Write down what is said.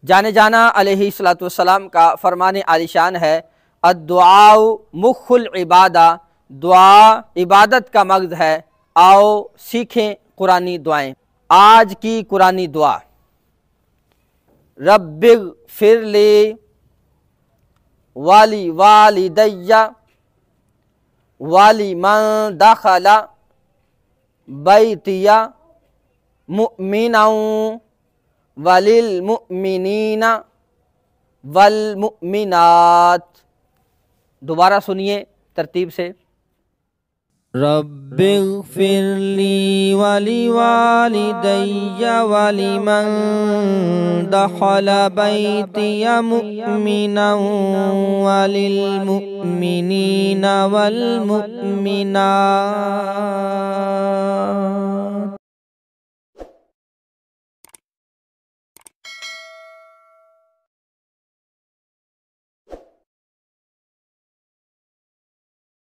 جانے جانا علیہ الصلوۃ والسلام کا فرمان عالی شان ہے، الدعاء مخ العبادہ، دعا عبادت کا مغز ہے، آؤ سیکھیں قرآنی دعائیں۔ آج کی قرآنی دعا، رب اغفر لی والی والدی ولمن دخل بیتی مؤمنا وللمؤمنین والمؤمنات۔ دوبارہ سنیے ترتیب سے، رب اغفر لی ولوالدی ولمن دخل بیتی مؤمنا وللمؤمنین والمؤمنات